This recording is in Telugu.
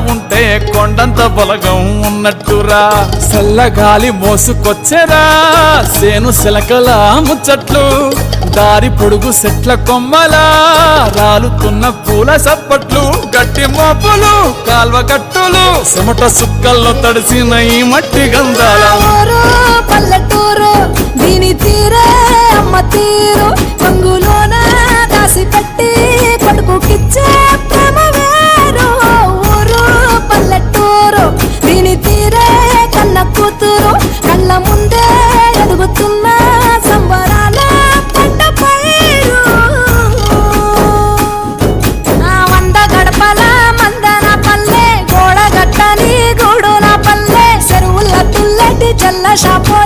ఉంటే కొండంత బలగం ఉన్నట్టురా చల్లగాలి మోసుకొచ్చెరా సేను సిలకల ముచ్చట్లు దారి పొడుగు చెట్ల కొమ్మలా రాలుతున్న పూల సప్పట్లు గట్టి మోపులు కాల్వ గట్టులు చెమట సుక్కల్లో తడిసిన ఈ మట్టి గంధాల పల్లెటూరు దీని తీరే అమ్మ తీరు కొంగులోన దాసి పెట్టి కొడుకుకిచ్చే ప్రేమ వేరు ఊరు పల్లెటూరు దీని తీరే కన్న కూతురు కళ్ళ ముందే ఎదుగుతున్న సంబరాల పంట పైరు వంద గడపల మందన పల్లె గోడ గట్టని గూడున పల్లె చెరువుల తుల్లటి జల్ల షాపు